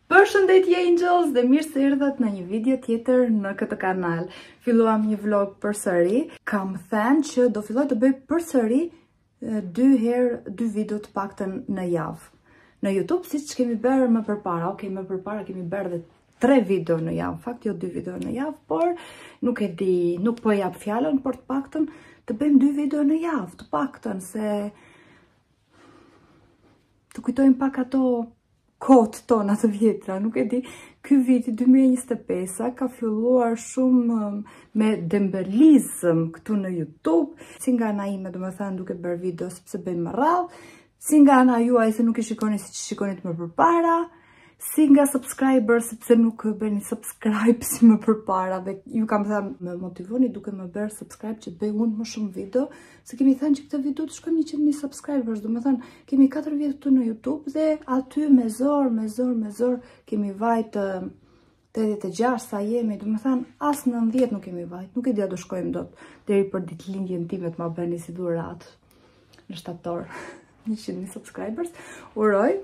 Përshëndetje Angels dhe mirë se erdhët në një video tjetër në këtë kanal. Filluam një vlog përsëri. Kam thënë që do filloj të bëj përsëri 2 video të paktën në javë. Në YouTube, siç kemi bërë më përpara, më përpara kemi bërë dhe 3 video në javë, fakt jo 2 video në javë, por nuk e di, nuk po jap fjalën, por të paktën të bëjmë 2 video në javë, të paktën se të kujtojmë pak ato kohët tona të vjetra, nuk e di, ky viti 2025 ka filluar shumë me dembelizëm këtu në YouTube, si nga ana ime, domethënë duke bërë video sepse bëjmë më radhë, si nga ana juaj se nuk i shikoni siç shikonit më përpara, si nga subscriber sepse nuk bëni subscribe si më përpara dhe ju kam thënë më motivoni duke më bërë subscribe që të bëj unë më shumë video, se kemi thënë që këtë video të shkojmë 100.000 subscribers, domethënë kemi 4 vjet këtu në YouTube dhe aty me zor kemi vajt 86 sa jemi, domethënë as 90 nuk kemi vajt, nuk e di a do shkojmë dot deri për ditëlindjen time të ma bëni si dhuratë në shtator 100.000 subscribers. Uroj.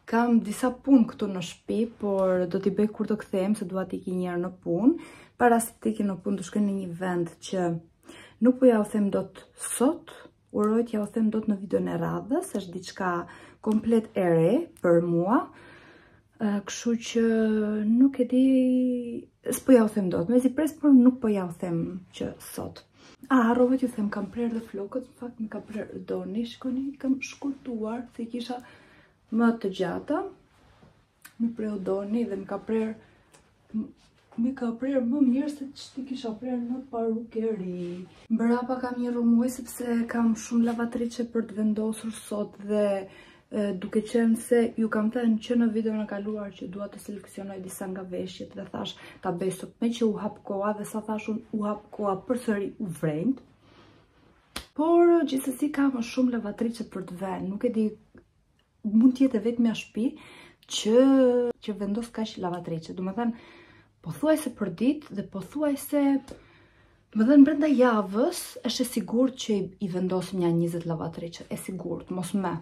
Kam disa punë këtu në shtëpi, por do t'i bëj kur të kthehem se dua t'i iki njerë në punë. Para se t'i iki në punë të shkoj në një vend që nuk po ja u them dot sot, uroj t'ja u them dot në videon e radhës, është diçka komplet e re për mua. Kështu që nuk e di, s'po ja u them dot, mezi pres, por nuk po ja u them që sot. Harrova t'ju them, kam prerë dhe flokët, në fakt më ka prerë doni, shikoni, kam shkurtuar, se kisha më të gjata, më preu doni dhe më ka prerë më mirë se që kisha prerë në parukeri. Mbrapa kam një rumuj sepse kam shumë lavatriçe për të vendosur sot dhe duke qenë se ju kam thënë që në videon e kaluar që dua të seleksionoj disa nga veshjet dhe thash ta bëj sot me që u hap koha dhe sa thash unë u hap koha përsëri u vrejt. Por gjithsesi kam shumë lavatriçe për të vënë, nuk e di, mund t'jetë vetëm shtëpi që vendos kaq lavatriçe. Domethënë, pothuajse për ditë dhe pothuajse, domethënë brenda javës është e sigurt që i vendosim një 20 lavatriçe, e sigurt, mos më.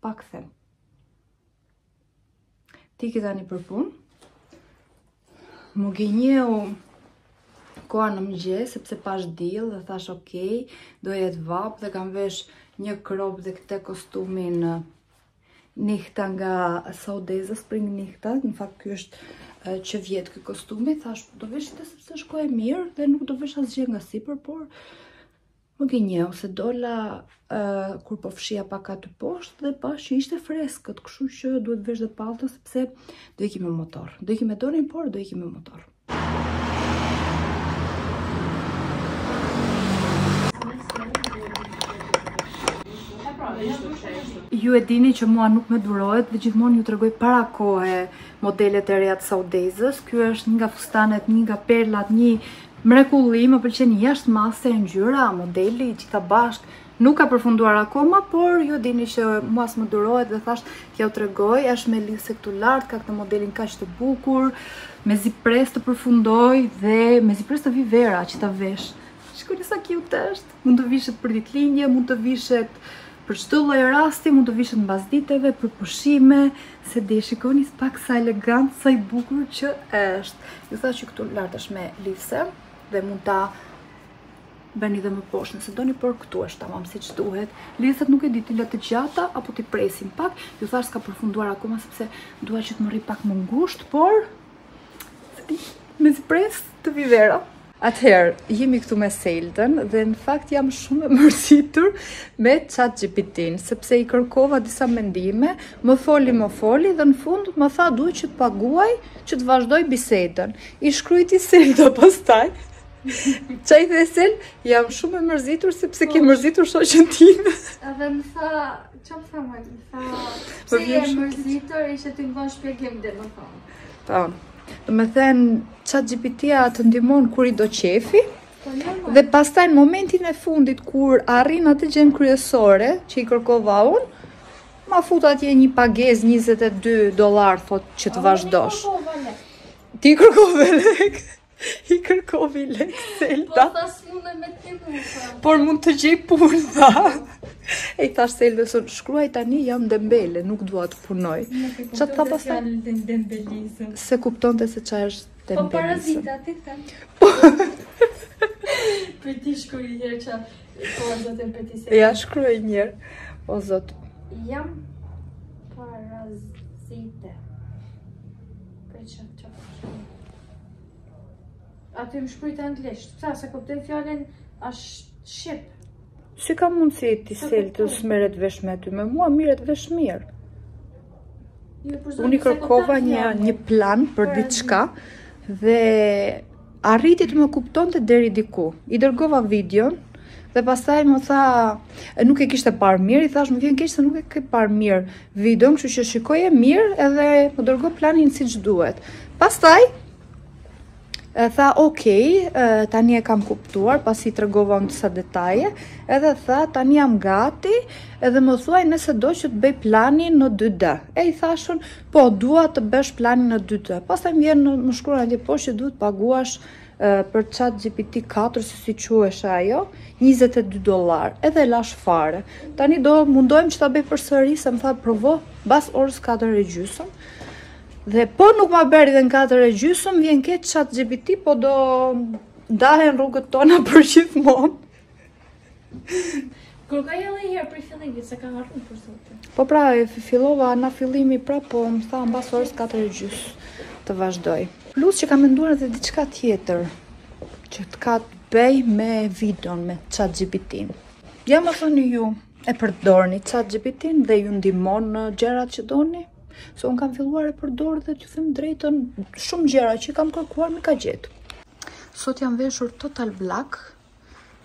Pak them. Ti ke tani për punë. Më gënjeu koha në mëngjes sepse pash diell dhe thash okay, do jetë vap dhe kam vesh një krop dhe këtë kostumin Nihta nga Saudeza, Spring Nihta, në fakt ky është që vjet ky kostumi, thash do vesh këtë sepse shkoj mirë dhe nuk do vesh asgjë nga sipër, por më gënjeu se dola kur po fshija pak aty poshtë dhe pash që ishte freskët, kështu që duhet vesh dhe pallto sepse do iki me motor. Do iki me donin, por do iki me motor. Ju e dini që mua nuk me durohet dhe gjithmonë ju tregoj para kohe modelet e reja të Saudezës. Ky është një nga fustanet, një nga perlat, një mrekulli, më pëlqen jashtë mase, ngjyra, modeli, gjitha bashk. Nuk ka përfunduar akoma, por ju dini që mua s'më durohet dhe thash t'ja u tregoj, është me lise këtu lart, ka këtë modelin kaq të bukur, me zipres të përfundoj dhe me zipres të vi vera që ta vesh. Shikoni sa cute është. Mund të vishet për ditëlindje, mund të vishet për çdo lloj rasti, mund të vishet mbas ditëve, për pushime, se di, shikoni pak sa elegant, sa i bukur që është. Ju thash që këtu lart është me lifse dhe mund ta bëni dhe më poshtë nëse doni, por këtu është tamam siç duhet. Lifset nuk e di ti lë të gjata apo ti presim pak. Ju thash s'ka përfunduar akoma sepse dua që të më rri pak më ngushtë, por se di, me zipres të vi vera. Atëherë, jemi këtu me Seldën dhe në fakt jam shumë e mërzitur me ChatGPT-n, sepse i kërkova disa mendime, më foli dhe në fund më tha duhet që të paguaj që të vazhdoj bisedën. I shkrujti Selda pastaj. Çaj dhe Sel, jam shumë e mërzitur sepse ke mërzitur shoqën time. Edhe më tha, çfarë tha më? Pse je mërzitur, ishte të bëj shpjegim dhe më thonë. Po. Do me thënë, ChatGPT-a të ndihmon kur i do qefi dhe pastaj në momentin e fundit kur arrin atë gjën kryesore që i kërkova unë, ma fut atje një pagesë $22 thot që të vazhdosh. Ti kërkove lek. I kërkovi lek Selda. Po thas mund me ti mua. Por mund të gjej punë. E I thash Selvës, shkruaj tani jam dembele, nuk dua të punoj. Çfarë tha pastaj? Se kuptonte se çfarë është dembelizëm. Po parazita, ti them. Për ti shkruaj një herë çfarë. Po zotë për ti se. Ja shkruaj një herë. O zot. Jam parazite. Për çfarë? Aty më shkruajt anglisht. Sa se kuptoj fjalën shqip. Si ka mundësi ti Sel të smeret vesh me ty? Me mua mirët vesh mirë. Unë I kërkova një plan për diçka dhe arriti të më kuptonte deri diku. I dërgova videon dhe pastaj më tha, nuk e kishte parë mirë, I thash më vjen keq se nuk e ke parë mirë videon, kështu që shikoje mirë edhe më dërgoi planin siç duhet. Pastaj tha, okej, tani e kam kuptuar, pasi tregova unë disa detaje, edhe tha, tani jam gati, edhe më thuaj nëse do që të bëj planin në 2D. E I thashun, po, dua të bësh planin në 2D. Pastaj më vjen më shkruan atje poshtë që duhet paguash për ChatGPT 4, si quhesh ajo, $22. Edhe lash fare. Tani do mundohem që ta bëj përsëri, se më tha provo bas orës 4:30. Dhe po nuk ma beri dhe në 4:30, vjen keq ChatGPT, po do ndahen rrugët tona për gjithmonë. Kërkoj edhe një herë për fillimit, se ka harruar për zotin. Po pra, fillova na fillimi pra, po më tha mbas orës 4:30 të vazhdoj. Plus që kam menduar edhe diçka tjetër, që të ka të bëj me videon, me ChatGPT-n. Ja më thoni ju, e përdorni ChatGPT-n dhe ju ndihmon në gjërat që doni? Se unë kam filluar e përdor dhe t'ju them drejtën, shumë gjëra që kam kërkuar më ka gjetë. Sot jam veshur total black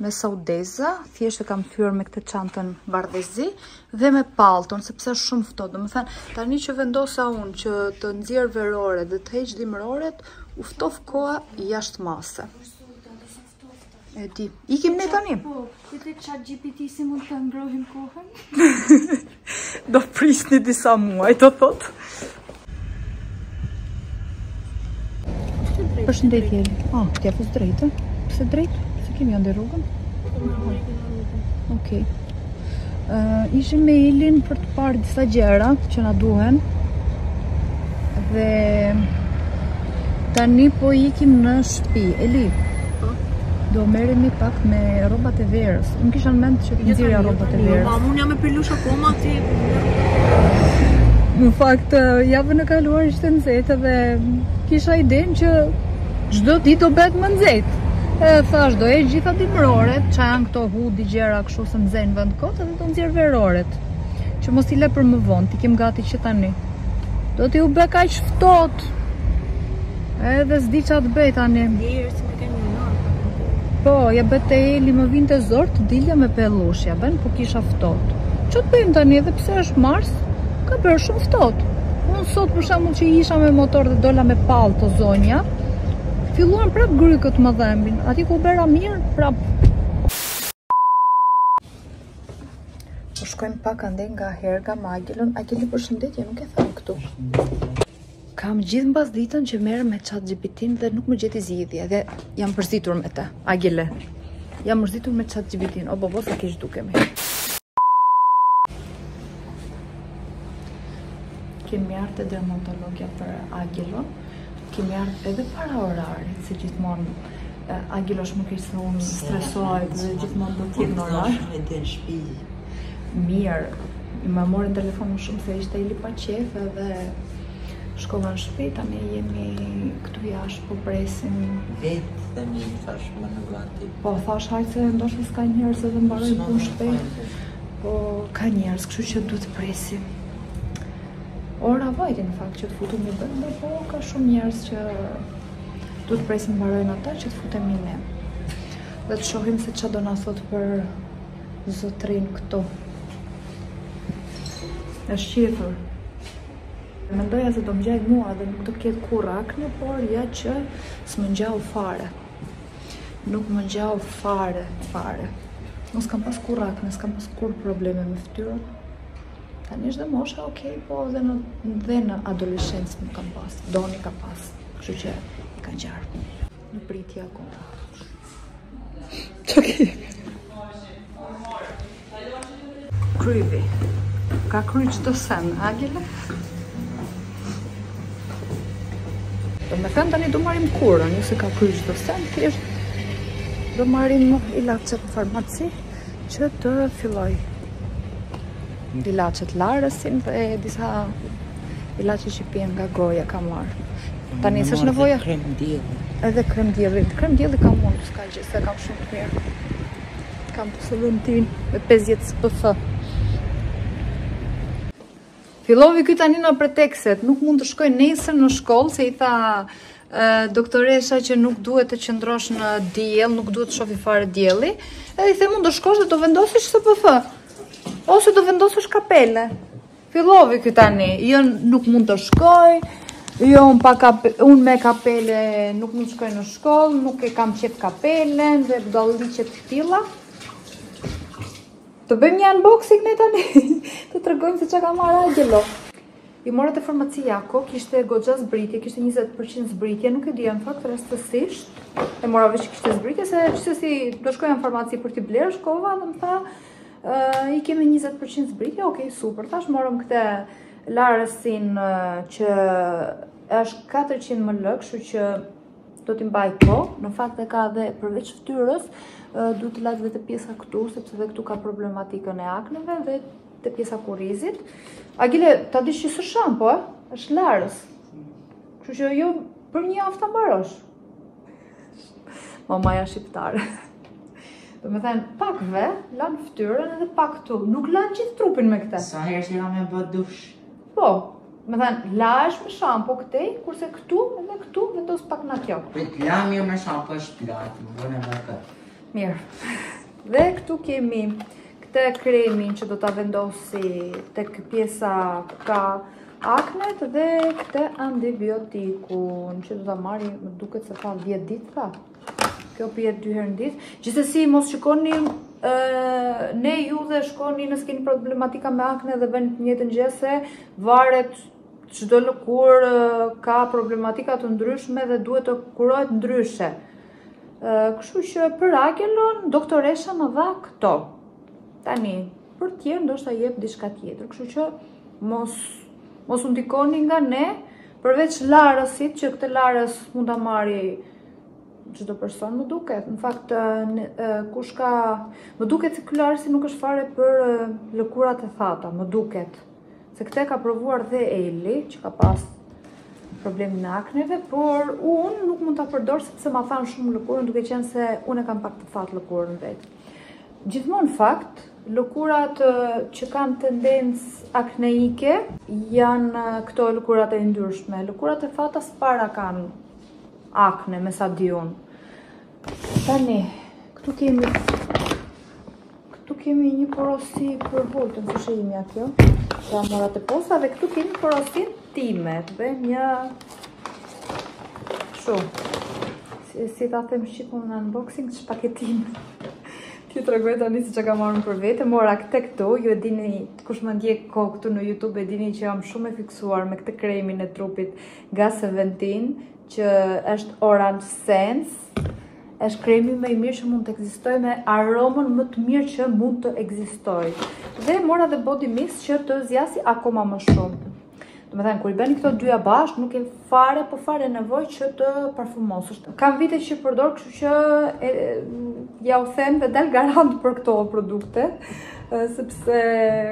me saudeza, thjesht e kam thyer me këtë çantën bardhezi dhe me pallton sepse është shumë ftohtë. Domethënë, tani që vendosa unë që të nxjerr verore dhe të heq dimëroret, u ftof koha jashtë mase. E di. Ikim ne tani? Po, këtë ChatGPT si mund të ngrohim kohën? Do prisni disa muaj, do thot. Përshëndetje. T'ja fus drejtë? Pse drejtë? Se kemi ande rrugën? Okej. Ishim me Ilin për të parë disa gjëra që na duhen. Dhe tani po ikim në shtëpi. Eli, do merremi pak me rrobat e verës. Unë kisha në mend që të nxjerrja rrobat e verës. Unë jam me pelush akoma ti. Në fakt, javën e kaluar ishte nxehtë dhe kisha idenë që çdo ditë do bëhet më nxehtë. E thash, do heq gjitha dimëroret, që janë këto hudi gjëra kështu se nxejnë vend kot, edhe do nxjerr veroret. Që mos I le për më vonë, ti kem gati që tani. Do t'i u bë kaq ftohtë. Edhe s'di ç'a të bëj tani. Po, ja bëte Eli më vinte zor të dilja me pellushja, ben, po kisha ftohtë. Që të bëjmë tani, edhe pse është mars, ka bërë shumë ftohtë. Unë sot për shembull që isha me motor dhe dola me pallto zonja, filluan prap grykët më dhembin. Ati ku bëra mirë, prap. Po shkojmë pak ande nga Herga Magelon. Ageli, përshëndetje, nuk e them këtu. Kam gjithë mbas ditën që merrem me ChatGPT-n dhe nuk më gjeti zgjidhje dhe jam përzitur me të. Agile. Jam përzitur me ChatGPT-n. O bobo, sa keq dukemi. Kemi ardhur te dermatologja për Agelon. Kemi ardhur edhe para orarit, se gjithmonë Agilo është më keq se unë stresohet dhe gjithmonë do të jetë në orar. Në shtëpi. Mirë. Më morën telefon shumë se ishte Eli pa qef edhe shkova në shtëpi, tani jemi këtu jashtë, po presim. Vetë dhe mi thash më në gati. Po thash hajtë se ndoshta s'ka njerëz edhe mbaroj punë shpejt. Po ka njerëz, kështu që duhet të presim. Ora vajti në fakt që të futemi brenda, po ka shumë njerëz që duhet presim mbarojnë ata që të futemi ne. Dhe të shohim se ç'a do na thot për zotrin këtu. Është qetur. Mendoja se do më gjaj mua dhe nuk do ketë kur akne, por ja që s'më ngjau fare. Nuk më ngjau fare. Unë s'kam pas kur akne, s'kam pas kur probleme me fytyrën. Tani është dhe mosha, okej, po dhe në adoleshencë nuk kam pas. Doni ka pas, kështu që I ka ngjarë. Në pritje akoma. kryvi. Ka kry çdo sen, Agjele? Do me thënë tani do marrim kurën, nëse ka kry çdo sen, thjesht do marrim ilaçet në farmaci që të filloj. Ilaçet larësin dhe disa ilaçe që pijen nga goja ka marrë. Tani s'është nevoja. Krem dielli. Edhe krem dielli. Krem dielli kam unë, s'ka gjë, se kam shumë të mirë. Kam Psolventin me 50 SPF. Fillovi ky tani në pretekset, nuk mund të shkoj nesër në shkollë, se i tha doktoresha që nuk duhet të qëndrosh në diell, nuk duhet të shofi fare dielli. Edhe i them, mund të shkosh dhe të vendosësh SPF. Ose të vendosësh kapele. Fillovi ky tani, jo nuk mund të shkoj, jo unë me kapele nuk mund të shkoj në shkollë, nuk e kam qef kapelen dhe budalliqet të tilla. Të bëjmë një unboxing ne tani, të tregojmë se çka ka marrë Agjelo. I mora te farmaci Jako, kishte goxha zbritje, kishte 20% zbritje, nuk e di në fakt rastësisht. E mora vesh që kishte zbritje, se çështësi do shkoja në farmaci për t'i blerë, shkova dhe më tha, i kemi 20% zbritje, okej, super. Tash morëm këtë larësin që është 400 ml, kështu që do t'i mbaj kohë. Në fakt e ka dhe përveç fytyrës, duhet të lajt vetë pjesa këtu, sepse dhe këtu ka problematikën e akneve dhe te pjesa kurrizit. Agjele, ta dish që së shampo, është larës. Kështu që jo për një javë ta mbarosh. Mamaja shqiptare. Do me thënë, pak ve, lanë fytyrën edhe pak këtu. Nuk lanë gjithë trupin me këte. Sa herë që me bë dush? Po, me thënë, lash me shampo këtej, kurse këtu edhe këtu vendos pak në kjo. Prit lam jo me shampo është platë, më bëne me këtë. Mirë. Dhe këtu kemi këtë kremin që do ta vendosi tek pjesa ku ka aknet dhe këtë antibiotikun që do ta marri, më duket se ka 10 ditë tha. Kjo pihet 2 herë në ditë. Gjithsesi mos shikoni ne ju dhe shkoni nëse keni problematika me akne dhe bën të njëjtën gjë, se varet çdo lëkurë ka problematika të ndryshme dhe duhet të kurohet ndryshe. Kështu që për Agelon, doktoresha më dha këto. Tani, për tjerë ndoshta jep diçka tjetër. Kështu që mos u ndikoni nga ne, përveç larësit, që këtë larës mund ta marri çdo person, më duket. Në fakt, kush ka, më duket se ky larësi nuk është fare për lëkurat e thata, më duket. Se këtë ka provuar dhe Eli, që ka pas problemin e akneve, por unë nuk mund ta përdor sepse ma thanë shumë lëkurën, duke qenë se unë e kam pak të thatë lëkurën vetë. Gjithmonë fakt, lëkurat që kanë tendencë akneike janë këto lëkurat e ndryshme. Lëkurat e thata s'para kanë akne, me sa di unë. Tani, këtu kemi një porosi për voltën, që shihimja kjo. Pra morat e posa, dhe këtu kemi porosin time, dhe një si ta them shqipun në unboxing, shpaketim. Ti tregoj tani se që ka marrën për vete, mora këtu, ju e dini, kush më ndjek kohë këtu në YouTube, e dini që jam shumë e fiksuar me këtë kremin e trupit nga Psolventin, që është Orange Sense. Është kremi më i mirë që mund të ekzistoj, me aromën më të mirë që mund të ekzistoj. Dhe mora dhe body mist që të zjasi akoma më shumë. Do me thënë, kur i bëni këto dyja bashkë, nuk e fare nevojë që të parfumosësh. Kam vite që përdor, kështu që ja u them dhe dal garant për këto produkte, sepse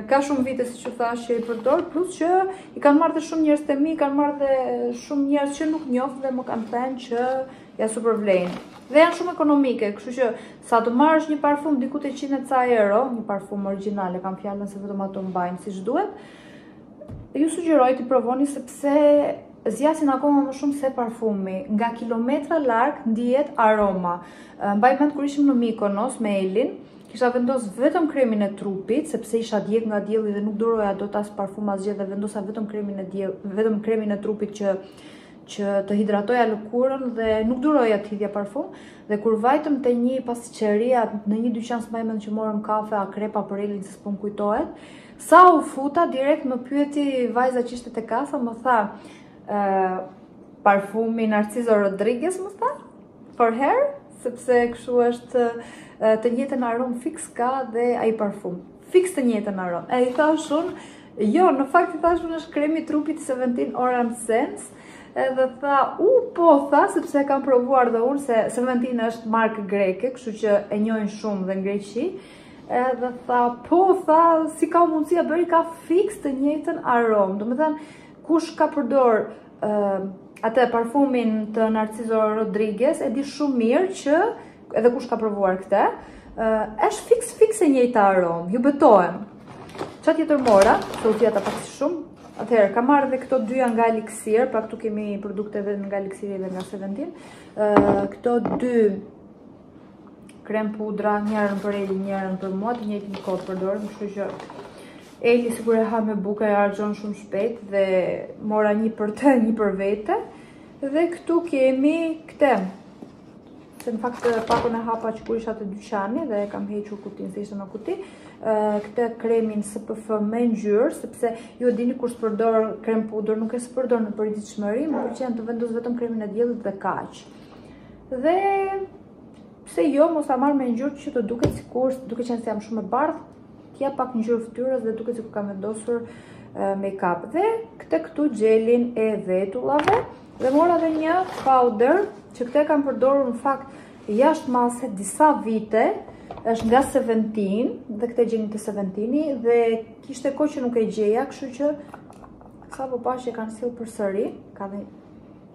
ka shumë vite, si që thash, që i përdor, plus që i kanë marrë dhe shumë njerëz të mi, kanë marrë dhe shumë njerëz që nuk njoh dhe më kanë thënë që ja super vlejnë. Dhe janë shumë ekonomike, kështu që sa të marrësh një parfum diku te 100 ca euro, një parfum origjinal, e kam fjalën se vetëm ato mbajnë siç duhet, ju sugjeroj të provoni sepse zjasin akoma më shumë se parfumi. Nga kilometra larg ndihet aroma. Mbaj mend kur ishim në Mykonos me Elin, kisha vendos vetëm kremin e trupit, sepse isha djeg nga dielli dhe nuk duroja dot as parfum asgjë, dhe vendosa vetëm kremin e trupit që të hidratoja lëkurën dhe nuk duroja të hidhja parfum. Dhe kur vajtëm te një pasqeria në një dyqan, s'mbaj mend që morëm kafe a krepa për Elin, se s'po kujtohet. Sa u futa, direkt më pyeti vajza që ishte te kasa, më tha parfumi Narciso Rodriguez, më tha, for her, sepse kështu është të njëjtën aromë fix ka dhe ai parfum. fiks të njëjtën aromë. E i thash unë, jo, në fakt i thash unë është kremi trupit 17 Oral Sense, edhe tha, po, tha, sepse kam provuar dhe unë, se 17 është markë greke, kështu që e njohin shumë dhe në Greqi, edhe tha, po, tha, si ka mundësia bëri ka fiks të njëjtën aromë. Do me thënë, kush ka përdor atë parfumin të Narciso Rodriguez, e di shumë mirë që, edhe kush ka provuar këtë, është fiks e njëjta aromë, ju betohem. Qa tjetër mora, se u tjeta pak si shumë, atëherë, ka marrë dhe këto dyja nga Elixir, pra këtu kemi produkte edhe nga Elixir dhe nga 17, këto dy krem pudra, njërën për Eli, njërën për mua, të njëjtin kohë përdorëm, kështu që Eli sigur e ha me buka e argjon shumë shpejt dhe mora një për të, një për vete, dhe këtu kemi këte, se në fakt pakon e hapa që kur isha të dyqani dhe kam hequr kutin se ishte në kuti, këtë kremin SPF me ngjyrë, sepse ju e dini kur s'përdor krem pudër, nuk e s'përdor në përditshmëri, më pëlqen të vendos vetëm kremin e diellit dhe kaq. Dhe pse jo, mos ta marr me ngjyrë që të duket sikur, duke qenë se jam shumë e bardhë, t'ja pak ngjyrë fytyrës dhe duket sikur kam vendosur make-up. Dhe këtu gjelin e vetullave dhe mora dhe një powder që këtë kam përdorur në fakt jashtë mase disa vite, është nga 17 dhe këtë gjenit të 17 dhe kishte kohë që nuk e gjeja, kështu që sa po pash që kanë sill përsëri, ka dhe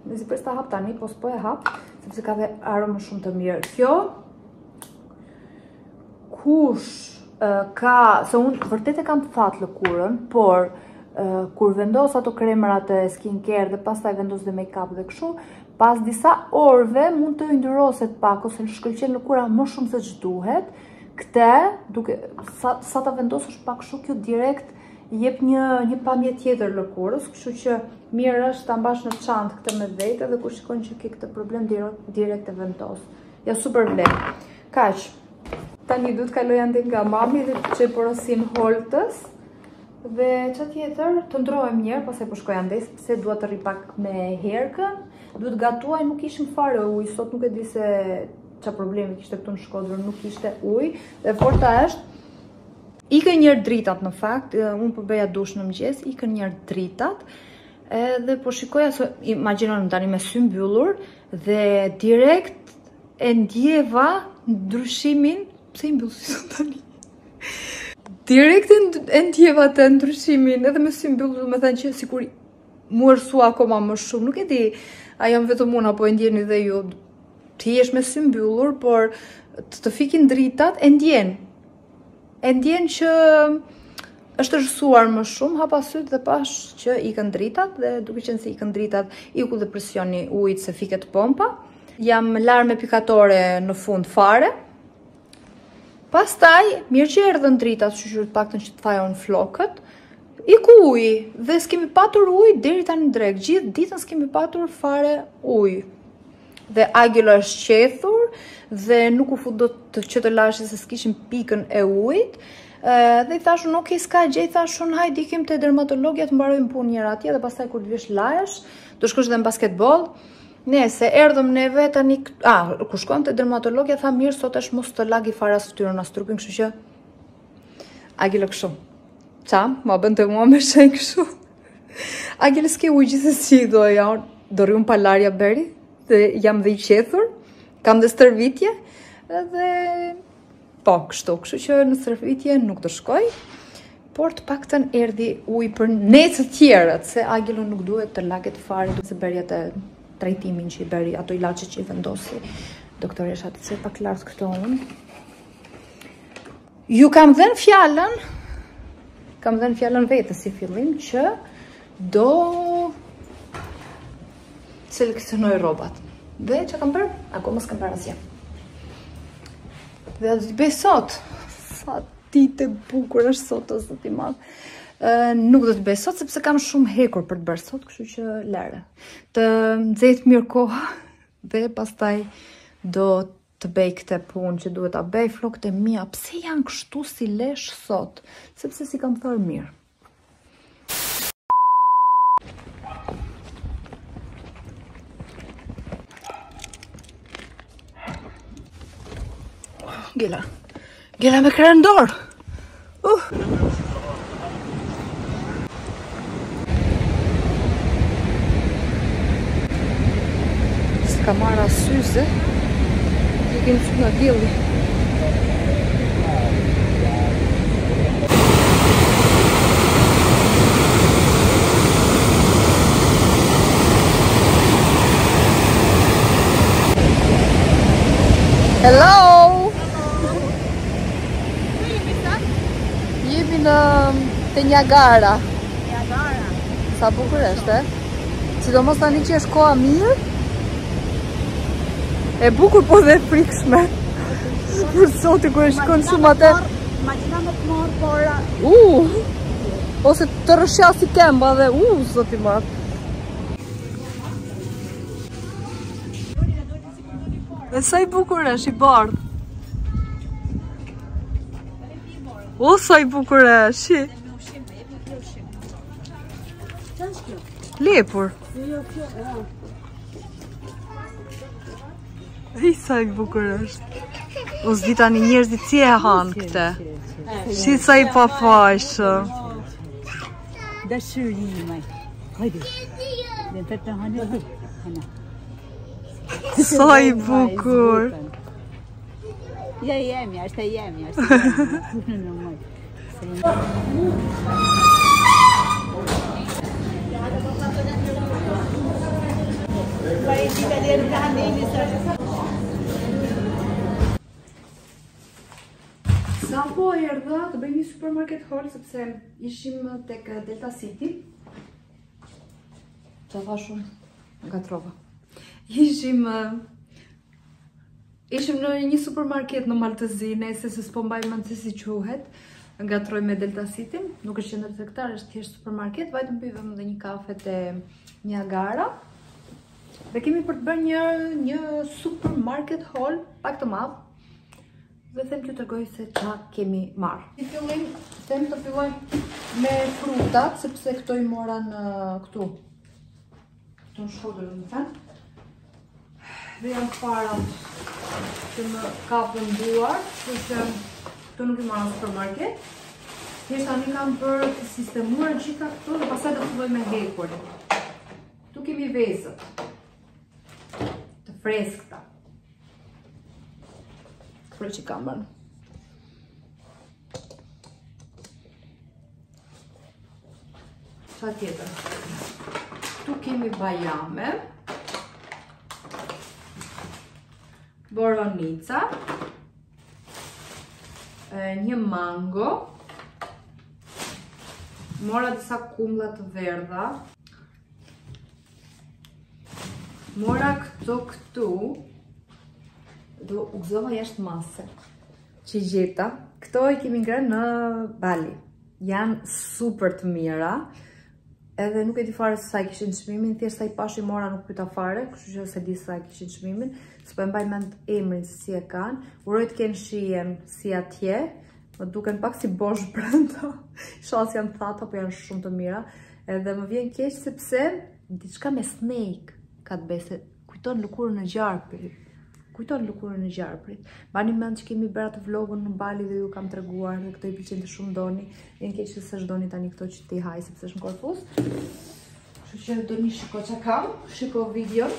nëse pres ta hap tani, po s'po e hap, sepse ka dhe aromë shumë të mirë. Kjo kush ka, se unë vërtet e kam thatë lëkurën, por kur vendos ato kremrat e skincare dhe pastaj vendos dhe make-up dhe kështu, pas disa orëve mund të yndyrroset pak ose shkëlqen lëkura më shumë se ç'duhet. Këtë, duke sa ta vendosësh pak kështu, kjo direkt jep një pamje tjetër lëkurës, kështu që mirë është ta mbash në çantë këtë me vete dhe kur shikon që ke këtë problem direkt e vendos. Ja super vlen. Kaq. Tani duhet kaloj ande nga mami dhe të çoj porosin Holtës. Dhe që tjetër, të ndrohem njerë, pasaj po shkoj ande, sepse dua të rri pak me herkën, duhet gatuaj, nuk ishim fare ujë, sot nuk e di se qa problemi kishte këtu në Shkodër, nuk ishte ujë, dhe forta është, ikën njërë dritat në fakt, unë po beja dush në mëngjes, ikën njërë dritat, dhe po shikoja, imagjinon tani me sy mbyllur, dhe direkt e ndjeva ndryshimin, pse i mbyllë si sot tani? Direkt e ndjeva të ndryshimin, edhe me sy mbyllur, me thënë që sikur mu ersua akoma më shumë, nuk e di, a jam vetëm unë apo e ndjeni dhe ju, ti jesh me sy mbyllur, por të fikin dritat, e ndjen që është rësuar më shumë, hapa syt dhe pash që ikën dritat, dhe duke qenë se ikën dritat, iku dhe presioni ujit se fiket pompa, jam larë me pikatore në fund fare, pastaj, mirë që erdhën dritat, që paktën që të fajon flokët, iku uji, dhe s'kemi patur uj deri tani drek, gjithë ditën s'kemi patur fare uj. Dhe agjëlo është qethur, dhe nuk u fut do të që të lashe se s'kishim pikën e ujit, dhe i thashun, ok, s'ka gjej, thashun, hajde ikim të dermatologja të mbarojmë punë njëra atje, dhe pastaj kur të vish lahesh, do shkosh dhe në basketball. Ne, se erdhëm neve tani, kur shkojmë të dermatologja, tha mirë, sot është mos të lagi fare as fytyrën as trupin, kështu që agjëlo kështu. Qa, ma bën të mua me shenjë kështu. Agjëlo s'ke ujë gjithsesi, do rriun palarja beri, dhe jam dhe i qethur, kam dhe stërvitje, dhe po, kështu që në stërvitje nuk do shkoj, por të paktën erdhi ujë për ne të tjerët, se agjëlo nuk duhet të laget fare, duhet se beri atë trajtimin që i beri, ato ilaçe që i vendosi doktoresha, të se pak lartë këto unë. Ju kam dhenë fjallën vetë si fillim që do seleksionoj robat. Dhe që kam bërë, akoma s'kam bërë asja. Dhe atë të bëj sot, sa ditë e bukur është sot, ose ti madhë. Nuk do të bëj sot, sepse kam shumë hekur për të bërë sot, kështu që lere. Të nxejt mirë koha, dhe pastaj do të bëj këtë punë që duhet ta bëj, flokët e mia, pse janë kështu si lesh sot? Sepse si kam thërë mirë. Gela me krerë në dorë. s'ka marrë asyze. I kemi që nga djeli. Hello! Jemi në te Niagara. Sa bukur është, sidomos tani që është koha mirë. E bukur po dhe frikshme. Për soti kur e shkon shumë atë. Imagjina me të morë, por... Ose të rëshja si kemba dhe zoti marë. Dhe sa i bukur është i bardh. O, sa i bukur është. Lepur. I sa i bukur është. O, s'di tani njerëzit si e hanë këte. Shi sa i pafajshë. Dashurime. Hajde. Dhe të të hanë. Sa i bukur. Ja jemi, është e jemi. Sa po erdha të bëjmë një supermarket haul sepse ishim tek Delta City. Qa tha shumë? Nga trova. Ishim në një supermarket në Maltëzine, se s'po mbaj mend se si quhet, ngatroj me Delta City, nuk është qendër tregtar, është thjesht supermarket, vajtëm pivëm dhe një kafe te Niagara. Dhe kemi për të bërë një supermarket haul pak të madh. Dhe them t'ju tregoj se qa kemi marrë. Them të fillojmë me frutat, sepse këto i mora në këtu. Këtu në shkodër në thënë. Dhe janë farat që më kapën duar, që këto nuk i marrë në supermarket. Thjesht tani kam për të sistemuar gjitha këto dhe pasaj do të filloj me hekurin. Tu kemi vezët të freskëta. Kërë që kam bërë. Qa tjetër? Tu kemi bajame, boronica, një mango, mora disa kumlla të verdha, mora këtu, do u gëzova jashtë mase, që gjeta, këto i kemi ngrënë në Bali, janë super të mira, edhe nuk e di fare se sa i kishin çmimin, thjesht sa i pash i mora nuk pyeta fare, kështu që se di sa i kishin çmimin, s'po e mbaj mend emrin se si e kanë. Uroj të kenë shijen si atje, më duken pak si bosh brenda. Shans janë thatë apo janë shumë të mira, edhe më vjen keq sepse diçka me snake ka të bëjë, kujton lëkurën e gjarprit. Bani mend që kemi bërë atë vlogun në Bali dhe ju kam treguar dhe këto i pëlqente shumë doni. Vjen keq se s'është doni tani këto që ti haj sepse është në korpus. Kështu që doni shiko çka kam, shiko videon.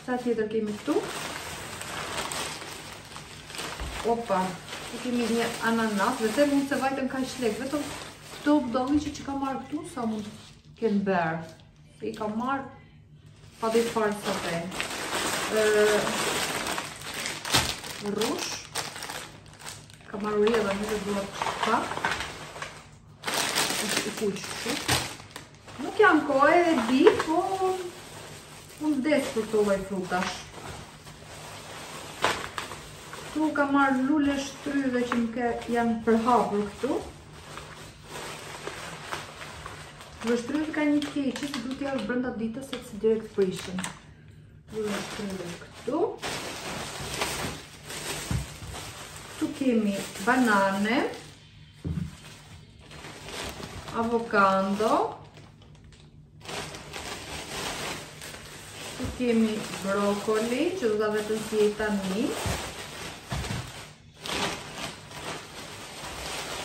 Sa tjetër kemi këtu? Opa, këtu kemi një ananas, vetëm mund se vajtën kaq lek, vetëm këto budalliqe që kam marrë këtu sa mund të kenë bërë. I kam marrë pa dhe farë sa të rush, ka marrë rrjedha një dhe duhet pak, është i kuqë shumë. Nuk janë kohë e di, po unë vdes për të vaj frutash. Këtu ka marrë lule shtryve që më janë përhapur këtu. Lule shtryve ka një keqe, që duhet t'ja është brenda ditës, se si direkt prishin. Lule shtryve këtu. Tu kemi banane, avokado, tu kemi brokoli, që do t'a vetën si e tani,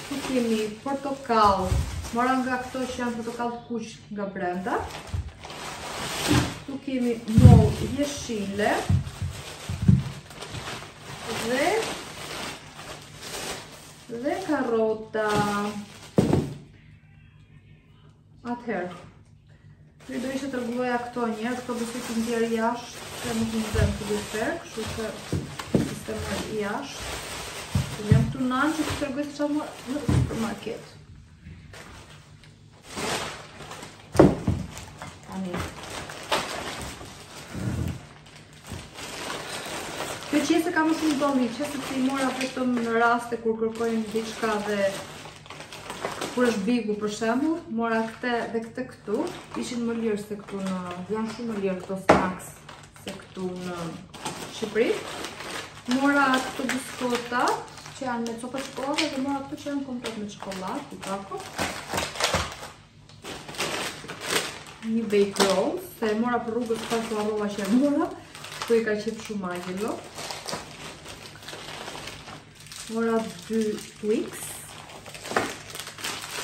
tu kemi portokall, mora nga këto që janë portokall të kuq nga brenda, tu kemi kemi moll jeshile dhe karrota. Atëherë, do ishte të rregulloja këto njerë, këto besoj të ndjerë jashtë, se nuk më zem të bifer, kështu që sistemoj jashtë. Të lem këtu në anë që të tërgoj të qatë në supermarket. Kjo qese ka më shumë dolliqe, sepse i mora vetëm në raste kur kërkojnë diçka dhe kur është bigu për shembull, mora këtë dhe këtë këtu, ishin më lirë se këtu në, janë shumë më lirë këto snacks se këtu në Shqipëri. Mora këto biskota që janë me copa çokoladë dhe mora këtu që janë komplet me çokoladë, i tako. Një bake rolls, se mora për rrugës pas u harrova që mora, këtu i ka qef shumë Angelo. Mora 2 Twix.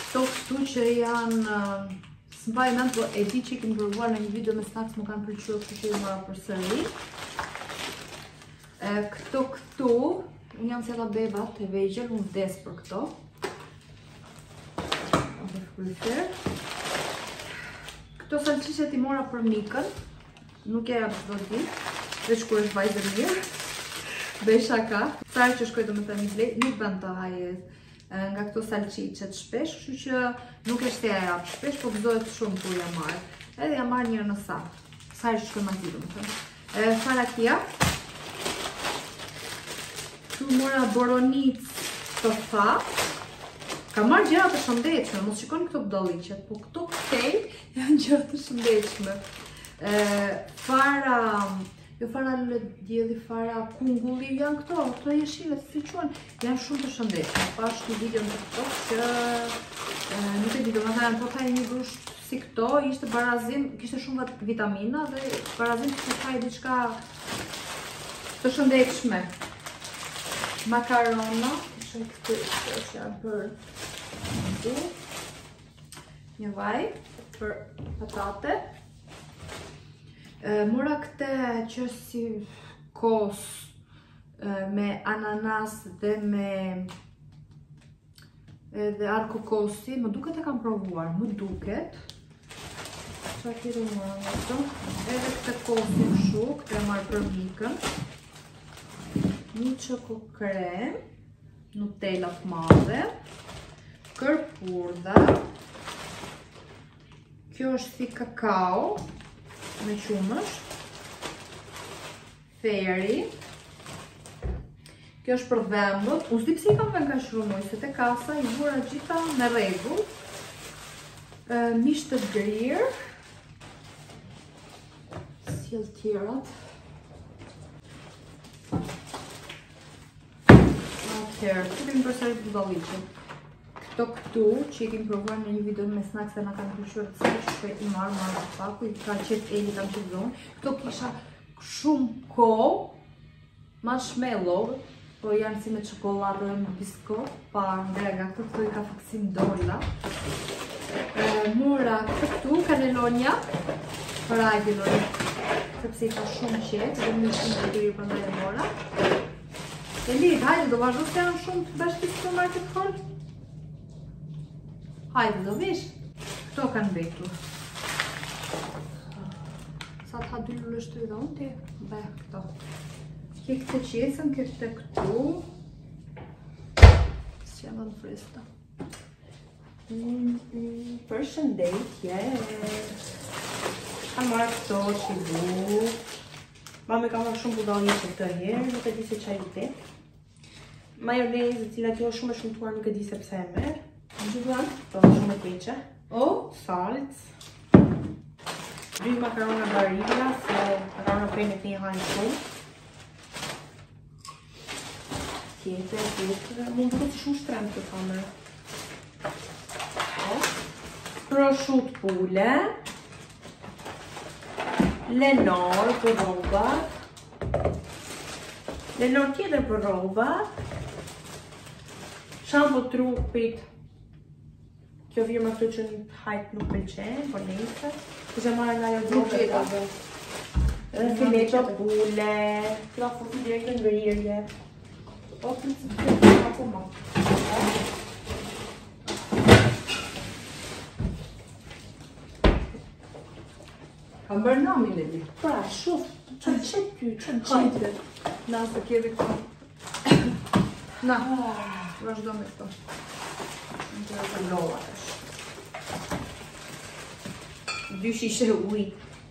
Këto këtu që janë, s'mbaj mend, po e di që i kemë provuar në një video me snacks, më kanë pëlqyer, kështu që i mora përsëri. Këto këtu, unë jam sjella bebat e vegjël, unë vdes për këto. Këto salcishet i mora për mikën, nuk e jam çdo ditë, veç kur është vajzë mirë. Bëj shaka, sa që shkoj domethënë në blej, nuk bën të hajet nga këto salcicet shpesh, kështu që nuk e shtej jap shpesh, po gëzohet shumë kur ja marr. Edhe ja marr njërë në sakt. Sa që shkoj ma ti domethënë. Farakia. Tu mora boronic të fat. Ka marrë gjëra të shëndetshme, mos shikoni këto dolliqet, po këto këtej janë gjëra të shëndetshme. Jo fara dielli, fara kungulli, janë këto jeshile, si quhen, janë shumë të shëndetshme. Pash një video në TikTok që nuk e di, domethënë po thaj një grusht si këto, ishte barazim, kishte shumë vitamina dhe barazim që thaj diçka të shëndetshme. Makarona, kisha këtë që janë për këtu, një vaj për patate. Mora këtë që si kos me ananas dhe me arkokosi, më duket e kam provuar, më duket. Qa tjere mora në të? Edhe këtë kosin shu, këtë e marrë për mikën. Një qoko krem, Nutella të madhe, kërpurdha, kjo është si kakao me qumësh, feri, kjo është për dhembët, unë s'di pse i kam vënë ka shrumuj, se te kasa i vura gjitha me rregull, mish të grirë, sjell tjerat. Atëherë, këtu kemi përsëri budalliqe. Këto këtu që i kemi provuar në një video me snacks dhe na kanë pëlqyer të sa që shpejt i marr të paku, i ka qef Eli, kam qef zonë. Këto kisha shumë kohë, marshmallow, po janë si me çokoladë dhe me biskot, pa ndrega, këto i ka fiksim dola. Mora këtu kanelonja, për Angelon, sepse i ka shumë qef, dhe më shumë të diri për ndaj e mora. Eli, hajde, do vazhdo se janë shumë të bashkë të supermarket hall? Hajde, do vish? Këto kanë betur. Sa të ha 2 lullë shtu i dhe unë ti? Be, këto. Kje këtë qesën, këtë këtu. Së janë në fresta. Përshëndetje. Kanë marrë këto që i bu. Mame ka marrë shumë budalliqe të herë, nuk e di se qa i tek. Majonezë, cilat jo shumë e shumëtuar, nuk e di se pse e merë. Gjithan, to shumë e keqe. Salc. 2 makarona barilla, se makarona pene të një hajnë shumë. Tjetër. Mund të shumë shtrem të kamerë. Proshut pule. Lenor për robat. Lenor tjetër për robat. Shampo trupit. Kjo firma këtu që një hajt nuk pëlqen, por nejse. Kështë e marrë nga jo dhëtë. Edhe fileto pule, plafofi direkt në ngrirje. O, principet, ako ma. Kam bërë namin e li. Pra, shuf, që në qëtë ty, që në qëtë. Na, se kjeri këto. Na, vazhdo me këto. Në të të lova është. Dy shishe uj,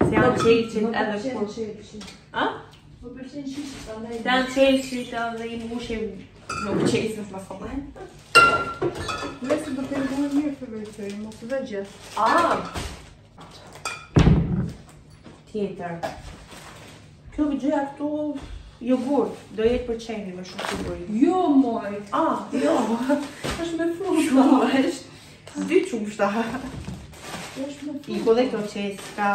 se janë qelqit edhe kur. A? Më pëlqen shishe të ndaj. Se janë qelqit edhe I mushim nuk qesës më shumë. Nëse do të nguaj mirë filloj të i mos dhe gjithë. Tjetër. Kjo gjëja këtu jogurt, do jetë për qeni me shumë siguri. Jo, moj. Jo. është me fruta. Shumë është. Dy qumshta. I po dhe këto qeska.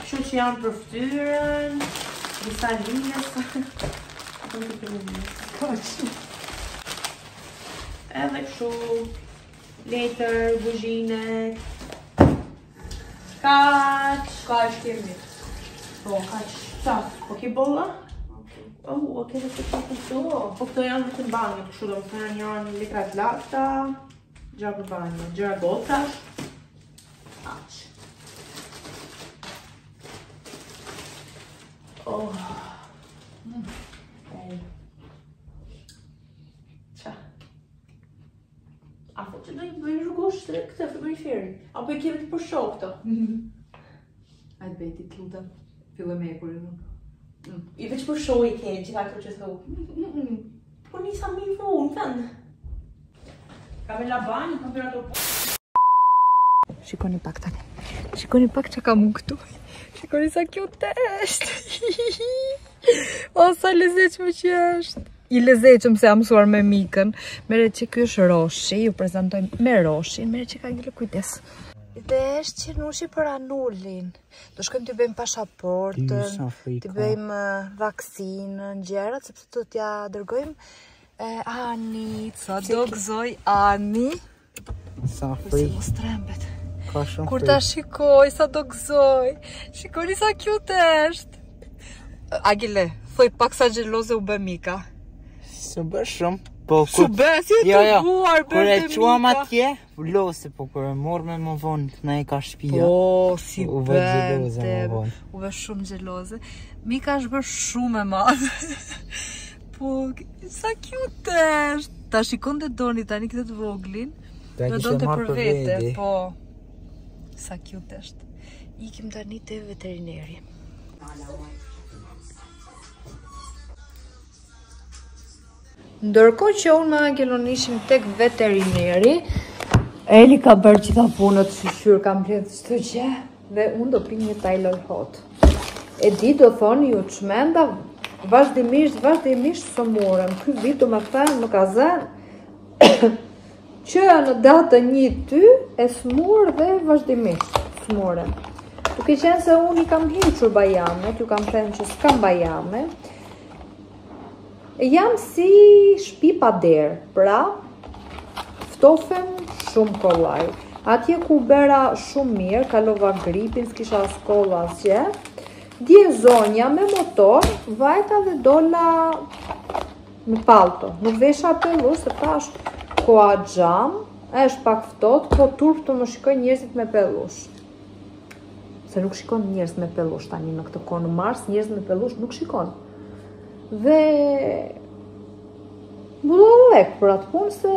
Kështu që janë për ftyrën. Disa linjes. Edhe kështu. Letër, buzhine. Kaq kemi. Po, kaq. Sa? Po ke bolla? O ke dhe të këto. Po këto janë vetëm banjë, kështu do më thënë janë letra të lakta, gjëra për banjë, gjëra gocash. Aq. Qa? A po që do I bëjë rrugosh të këtë frigoriferin? Apo I kemi të për show këto? Ajtë beti të lutem. Filloj me e kurin unë. I veç për show I keni, gjitha këto që thu. Po nisa mi vonë, thënë. Ka me la banjë, temperaturë. Shikoni pak tani. Shikoni pak që kam unë këtu. Shikoni sa cute është. O, sa lezeqme që është. I lezeqëm se jam mësuar me mikën. Mere që kjo është roshi, ju prezentojmë me roshin. Mere që ka gjile kujdes. Dhe është që nushi për anullin. Do shkojmë të bëjmë pashaportën, të bëjmë vaksinën, gjerat, sepse të t'ja dërgojmë Ani, sa do gëzoj Ani. Sa fri. Si mos trembet. Ka shumë Kur ta shikoj, sa do gëzoj. Shikoni sa cute është. Agile, thoj pak sa gjeloze u bë Mika. Së bë shumë. Po, Su bë, si e të buar, bërë kur e Mika. quam atje, lose, po kur e morë me më vonë, në e ka shpia. Po, si U vë gjeloze bëndem. më vonë. U vë shumë gjeloze. Mika është bërë shumë e madhe. Po, sa cute është. Ta shikon të doni tani këtë të voglin. Ta Do kishe donte marrë për për vete, veti. po. Sa cute është. Ikim tani te veterineri. Ndërkohë që unë me Angelon ishim tek veterineri, Eli ka bërë gjitha punët, shqyr kam bledh çdo gjë dhe unë do pi një Tyler Hot. E di do thoni ju çmenda vazhdimisht së morëm. Ky vit do më thënë më ka zënë që në datën 1-2 e smur dhe vazhdimisht smurem. Duke qenë se unë I kam hequr bajamet, ju kam thënë që s'kam bajame. Jam si shtëpi pa derë, pra ftofem shumë kollaj. Atje ku bëra shumë mirë, kalova gripin, s'kisha skolla asgjë. Dje zonja me motor, vajta dhe dola në palto. Nuk vesha pellush, se tash koha xham, është pak ftohtë, po turp të më shikoj njerëzit me pellush. Se nuk shikon njerëz me pellush tani në këtë kohë, në mars njerëz me pellush nuk shikon. Dhe budallëk për atë punë se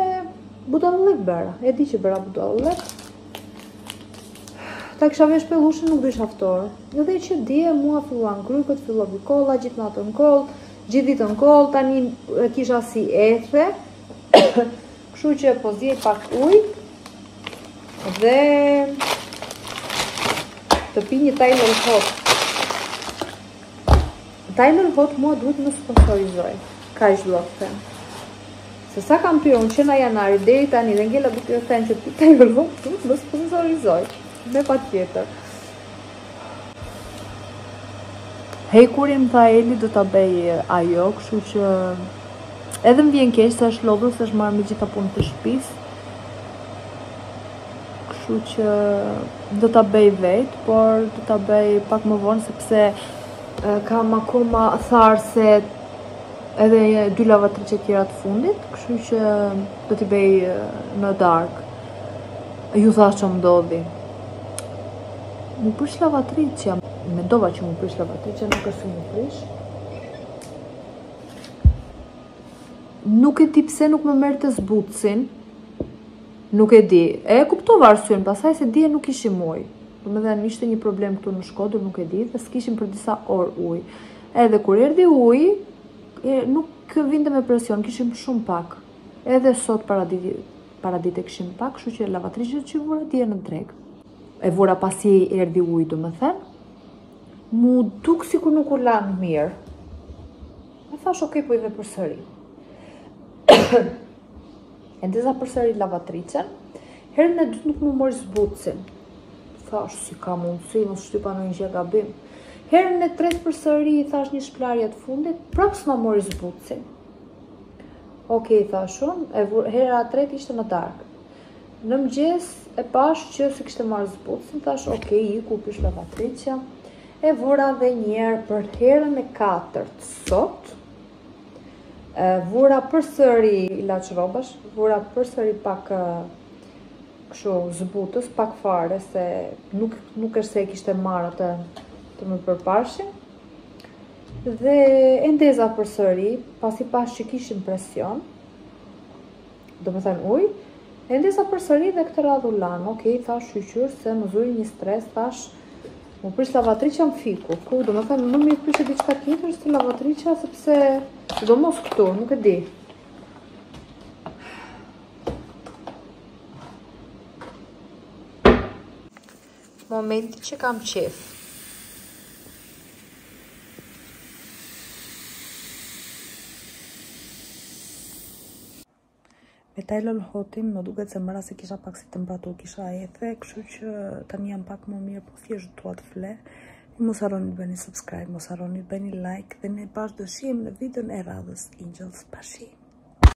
budallëk bëra. E di që bëra budallëk. Ta kisha vesh pellushin nuk do isha ftorë. Edhe që dje mua filluan krykët, fillovi kolla, gjithë natën koll, gjithë ditën koll, tani kisha si ethe. Kështu që po zjej pak ujë dhe të pi një Tyler Hot. Tyler Hot mua duhet më sponsorizoj. Ka ish do të them. Se sa kam pyrë unë që nga janari deri tani dhe ngella duke të thënë që pi Tyler Hot duhet më sponsorizoj. Me pa tjetër. Hekurin tha Eli do ta bëj ajo, kështu që edhe më vjen keq se është lodhur, se është marrë me gjitha punë të shtëpisë. Kështu kështu që do ta bëj vetë, por do ta bëj pak më vonë sepse kam akoma tharë se edhe 2 lavatriçe tjera të fundit, kështu që do t'i bëj në darkë. Ju thash që më ndodhi. Mu prish lavatriçja. Mendova që mu prish lavatriçja, nuk është se mu prish. Nuk e di pse nuk më merrte zbutsin. Nuk e di. E kuptova arsyen, pastaj se dije nuk ishim ujë. Domethënë ishte një problem këtu në Shkodër, nuk e di, dhe s'kishim për disa orë ujë. Edhe kur erdhi uji, nuk vinte me presion, kishim shumë pak. Edhe sot paradite kishim pak, kështu që lavatriçet që vura dje në drek. E vura pasi erdhi uji, domethënë. Mu duk sikur nuk u lanë mirë. E thash, okay, po i dhe përsëri. E ndeza përsëri lavatriçen, herën e dytë nuk më mori zbutsin. Thash, si ka mundësi, mos shtypa në një gjë gabim. Herën e tretë përsëri i thash një shplarje të fundit, prapë s'ma mori zbutsin. Okej, thashun, hera e tretë ishte në darkë. Në mëngjes e pash që se kishte marrë zbutsin, thash, okej, iku prish lavatriçja. E vura dhe njerë për herën e 4 sot. Vura përsëri ilaç rrobash, vura përsëri pak kështu zbutës, pak fare, se nuk është se e kishte marrë të më përparshin. Dhe e ndeza përsëri, pasi pash që kishim presion, do me thënë ujë, e ndeza përsëri dhe këtë radhë u lanë. Okej, thash shqyqyr se më zuri një stres, thash mu prish lavatriçja në fiku. Ku, do me thënë, më mirë prishe diçka tjetër se lavatriçja, sepse do mos këtu, nuk e di. Momenti që kam qef. Me tajlën hotin, më duket se mëra se kisha pak si temperaturë, kisha ethe, kështu që tani jam pak më mirë, po thjesht dua të fle. Mos harroni të bëni subscribe, mos harroni të bëni like dhe ne bashkë do shihemi në videon e radhës Angels Pashi.